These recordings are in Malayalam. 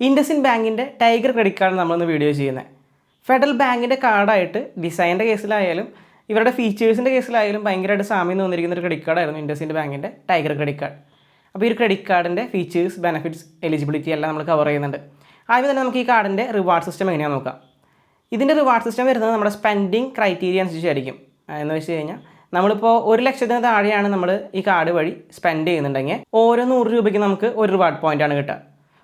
ഇൻഡസിൻ ബാങ്കിൻ്റെ ടൈഗർ ക്രെഡിറ്റ് കാർഡ് നമ്മളൊന്ന് വീഡിയോ ചെയ്യുന്നത്. ഫെഡറൽ ബാങ്കിൻ്റെ കാർഡായിട്ട് ഡിസൈൻ്റെ കേസിലായാലും ഇവരുടെ ഫീച്ചേഴ്സിൻ്റെ കേസിലായാലും ഭയങ്കരമായിട്ട് സാമ്യം തോന്നിയിരിക്കുന്ന ഒരു ക്രെഡിറ്റ് കാർഡായിരുന്നു ഇൻഡസിൻ ബാങ്കിൻ്റെ ടൈഗർ ക്രെഡിറ്റ് കാർഡ്. അപ്പോൾ ഈ ഒരു ക്രെഡിറ്റ് കാർഡിൻ്റെ ഫീച്ചേഴ്സ്, ബെനിഫിറ്റ്സ്, എലിജിബിലിറ്റി എല്ലാം നമ്മൾ കവർ ചെയ്യുന്നുണ്ട്. ആദ്യം തന്നെ നമുക്ക് ഈ കാർഡിൻ്റെ റിവാർഡ് സിസ്റ്റം എങ്ങനെയാണെന്ന് നോക്കാം. ഇതിൻ്റെ റിവാർഡ് സിസ്റ്റം വരുന്നത് നമ്മുടെ സ്പെൻഡിങ് ക്രൈറ്റീരിയ അനുസരിച്ചായിരിക്കും. എന്ന് വെച്ച് കഴിഞ്ഞാൽ നമ്മളിപ്പോൾ 1,00,000 താഴെയാണ് നമ്മൾ ഈ കാർഡ് വഴി സ്പെൻഡ് ചെയ്യുന്നുണ്ടെങ്കിൽ ഓരോ 100 രൂപയ്ക്ക് നമുക്ക് ഒരു റിവാർഡ് പോയിൻ്റാണ് കിട്ടുക.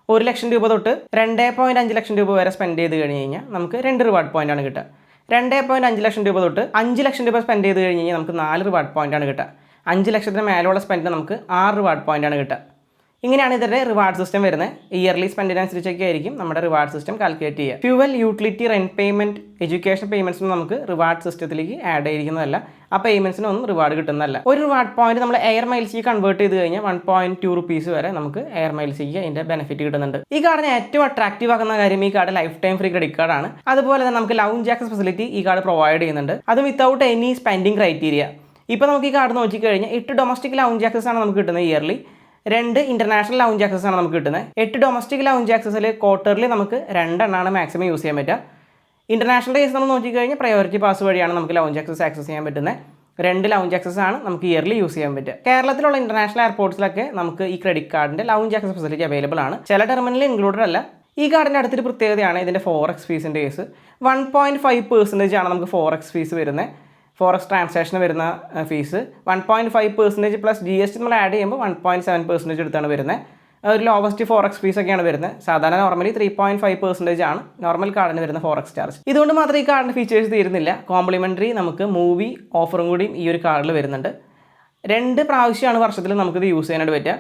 1,00,000 രൂപ തൊട്ട് 2.5 ലക്ഷം രൂപ വരെ സ്പെൻഡ് ചെയ്ത് കഴിഞ്ഞ് കഴിഞ്ഞാൽ നമുക്ക് 2 റിവാർഡ് പോയിൻ്റാണ് കിട്ടുക. 2.5 ലക്ഷം രൂപ തൊട്ട് 5 ലക്ഷം രൂപ സ്പെൻഡ് ചെയ്ത് കഴിഞ്ഞ് കഴിഞ്ഞാൽ നമുക്ക് 4 റിവാർഡ് പോയിൻ്റാണ് കിട്ടുക. 5 ലക്ഷത്തിന് മേലുള്ള സ്പെൻഡിന് നമുക്ക് 6 റിവാർഡ് പോയിൻ്റാണ് കിട്ടുക. ഇങ്ങനെയാണ് ഇതിൻ്റെ റിവാർഡ് സിസ്റ്റം വരുന്നത്. ഇയർലി സ്പെൻഡിനനുസരിച്ചൊക്കെ ആയിരിക്കും നമ്മുടെ റിവാർഡ് സിസ്റ്റം കാൽക്കുലേറ്റ് ചെയ്യുക. Fuel, utility, rent payment, education പേയ്മെൻറ്റ്സും നമുക്ക് റിവാർഡ് സിസ്റ്റത്തിലേക്ക് ആഡ് ചെയ്തിരിക്കുന്നതല്ല. ആ പേയ്മെൻറ്റ്സിനൊന്നും റിവാർഡ് കിട്ടുന്നതല്ല. ഒരു റിവാർഡ് പോയിന്റ് നമ്മൾ എയർ മൈൽസിലേക്ക് കൺവേർട്ട് ചെയ്ത് കഴിഞ്ഞാൽ 1.2 റുപ്പീസ് വരെ നമുക്ക് എയർ മൈൽസിലേക്ക് അതിൻ്റെ ബെനിഫിറ്റ് കിട്ടുന്നുണ്ട്. ഈ കാർഡിന് ഏറ്റവും അട്രാക്റ്റീവ് ആക്കുന്ന കാര്യം ഈ card life time free credit കാർഡാണ്. അതുപോലെ തന്നെ നമുക്ക് ലൗഞ്ച് ആക്സസ് ഫെസിലിറ്റി ഈ കാർഡ് പ്രൊവൈഡ് ചെയ്യുന്നുണ്ട്. അത് വിത്തൗട്ട് എനി സ്പെൻഡിങ് ക്രൈറ്റീരിയ. ഇപ്പോൾ നമുക്ക് ഈ കാർഡ് നോക്കിക്കഴിഞ്ഞാൽ 8 ഡൊമസ്റ്റിക് ലൗഞ്ച് ആക്സസ് ആണ് നമുക്ക് കിട്ടുന്നത് ഇയർലി. 2 ഇൻ്റർനാഷണൽ ലൗഞ്ച് ആക്സസ് ആണ് നമുക്ക് കിട്ടുന്നത്. 8 ഡൊമസ്റ്റിക് ലൗഞ്ച് ആക്സസിൽ ക്വാർട്ടറിൽ നമുക്ക് 2 എണ്ണമാണ് മാക്സിമം യൂസ് ചെയ്യാൻ പറ്റുക. ഇൻ്റർനാഷണൽ കേസ് നമ്മൾ നോക്കിക്കഴിഞ്ഞാൽ പ്രയോറിറ്റി പാസ് വഴിയാണ് നമുക്ക് ലൗഞ്ച് ആക്സസ് ചെയ്യാൻ പറ്റുന്നത്. 2 ലൗഞ്ച് ആക്സസ് ആണ് നമുക്ക് ഇയർലി യൂസ് ചെയ്യാൻ പറ്റുക. കേരളത്തിലുള്ള ഇൻ്റർനാഷണൽ എയർപോർട്ട്സിലൊക്കെ നമുക്ക് ഈ ക്രെഡിറ്റ് കാർഡിൻ്റെ ലൗഞ്ച് ആക്സസ് ഫെസിലിറ്റി അവൈലബിൾ ആണ്. ചില ടെർമിനലിൽ ഇൻക്ലൂഡഡ് അല്ല. ഈ കാർഡിൻ്റെ അടുത്തൊരു പ്രത്യേകതയാണ് ഇതിൻ്റെ ഫോറക്സ് ഫീസിൻ്റെ കേസ്. 1.5% ആണ് നമുക്ക് ഫോറക്സ് ഫീസ് വരുന്നത്. ഫോറക്സ് ട്രാൻസാക്ഷൻ വരുന്ന ഫീസ് 1.5% പ്ലസ് GST നമ്മൾ ആഡ് ചെയ്യുമ്പോൾ 1.7% എടുത്താണ് വരുന്നത്. ഒരു ലോവസ്റ്റ് ഫോറക്സ് ഫീസൊക്കെയാണ് വരുന്നത്. സാധാരണ നോർമലി 3.5% ആണ് നോർമൽ കാർഡിന് വരുന്ന ഫോറക്സ് ചാർജ്. ഇതുകൊണ്ട് മാത്രം ഈ കാർഡിൻ്റെ ഫീച്ചേഴ്സ് തീരുന്നില്ല. കോംപ്ലിമെൻ്ററി നമുക്ക് മൂവി ഓഫറും കൂടി ഈ ഒരു കാർഡിൽ വരുന്നുണ്ട്. 2 പ്രാവശ്യമാണ് വർഷത്തിൽ നമുക്കിത് യൂസ് ചെയ്യാനായിട്ട് പറ്റുക.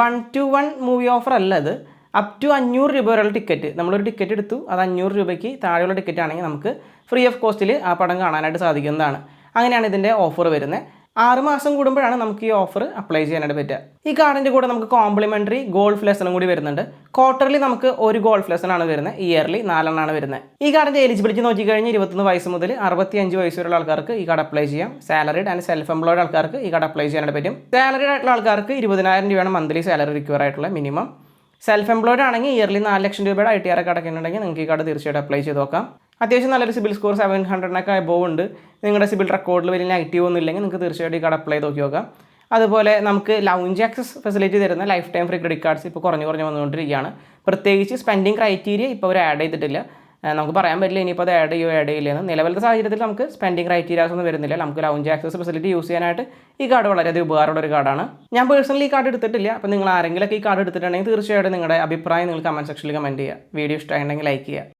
1-to-1 മൂവി ഓഫർ അല്ല ഇത്. അപ് ടു 500 രൂപ വരെയുള്ള ടിക്കറ്റ്, നമ്മളൊരു ടിക്കറ്റ് എടുത്തു, അത് 500 രൂപയ്ക്ക് താഴെയുള്ള ടിക്കറ്റ് ആണെങ്കിൽ നമുക്ക് ഫ്രീ ഓഫ് കോസ്റ്റിൽ ആ പടം കാണാനായിട്ട് സാധിക്കുന്നതാണ്. അങ്ങനെയാണ് ഇതിൻ്റെ ഓഫർ വരുന്നത്. 6 മാസം കൂടുമ്പോഴാണ് നമുക്ക് ഈ ഓഫർ അപ്ലൈ ചെയ്യാനായിട്ട് പറ്റുക. ഈ കാർഡിൻ്റെ കൂടെ നമുക്ക് കോംപ്ലിമെൻ്ററി ഗോൾഫ് ലെസണും കൂടി വരുന്നുണ്ട്. ക്വാർട്ടർലി നമുക്ക് ഒരു ഗോൾഫ് ലെസൺ ആണ് വരുന്നത്. ഇയർലി 4 എണ്ണമാണ് വരുന്നത്. ഈ കാർഡിൻ്റെ എലിജിബിലിറ്റി നോക്കിക്കഴിഞ്ഞാൽ 21 വയസ്സ് മുതൽ 65 വയസ്സ് വരെയുള്ള ആൾക്കാർക്ക് ഈ കാർഡ് അപ്ലൈ ചെയ്യാം. സാലറിഡ് ആൻഡ് സെൽഫ് എംപ്ലോയ്ഡ് ആൾക്കാർക്ക് ഈ കാർഡ് അപ്ലൈ ചെയ്യാനായിട്ട് പറ്റും. സാലറിഡ് ആയിട്ടുള്ള ആൾക്കാർക്ക് 20,000 രൂപയാണ് മന്ത്ലി സാലറി റിക്വയർ ആയിട്ടുള്ള മിനിമം. സെൽഫ് എംപ്ലോയ്ഡ് ആണെങ്കിൽ ഇയർലി 4 ലക്ഷം രൂപയുടെ ITR ഒക്കെ അടയ്ക്കുന്നുണ്ടെങ്കിൽ നിങ്ങൾക്ക് ഈ കാർഡ് തീർച്ചയായിട്ടും അപ്ലൈ ചെയ്ത് നോക്കാം. അത്യാവശ്യം നല്ലൊരു സിബിൽ സ്കോർ 700 എബോവ് ഉണ്ട്. നിങ്ങളുടെ സിബിൽ റെക്കോർഡിൽ വലിയ നെഗറ്റീവ് ഒന്നും ഇല്ലെങ്കിൽ നിങ്ങൾക്ക് തീർച്ചയായിട്ടും ഈ കാർഡ് അപ്ലൈ ചെയ്ത് നോക്കാം. അതുപോലെ നമുക്ക് ലൗഞ്ച് ആക്സസ് ഫെസിലിറ്റി തരുന്ന life time free credit cards ഇപ്പോൾ കുറഞ്ഞ് വന്നുകൊണ്ടിരിക്കുകയാണ്. പ്രത്യേകിച്ച് സ്പെൻഡിങ് ക്രൈറ്റീരിയ ഇപ്പോൾ അവർ ആഡ് ചെയ്തിട്ടില്ല. നമുക്ക് പറയാൻ പറ്റില്ല ഇനിയിപ്പോൾ അത് ആഡ് ചെയ്യില്ലെന്ന്. നിലവിലത്തെ സാഹചര്യത്തിൽ നമുക്ക് സ്പെൻഡിങ് ക്രൈറ്റീരിയാസ് ഒന്നും വരുന്നില്ല. നമുക്ക് ലൗഞ്ച് ആക്സസ് ഫെസിലിറ്റി യൂസ് ചെയ്യാനായിട്ട് ഈ കാർഡ് വളരെയധികം ഉപകാരമുള്ള ഒരു കാർഡാണ്. ഞാൻ പേഴ്സണലി ഈ കാർഡ് എടുത്തിട്ടില്ല. അപ്പോൾ നിങ്ങൾ ആരെങ്കിലുമൊക്കെ ഈ കാർഡ് എടുത്തിട്ടുണ്ടെങ്കിൽ തീർച്ചയായിട്ടും നിങ്ങളുടെ അഭിപ്രായം നിങ്ങൾ കമൻറ്റ് സെക്ഷനിൽ കമൻറ്റ് ചെയ്യുക. വീഡിയോ ഇഷ്ടമായിട്ടുണ്ടെങ്കിൽ ലൈക്ക് ചെയ്യുക.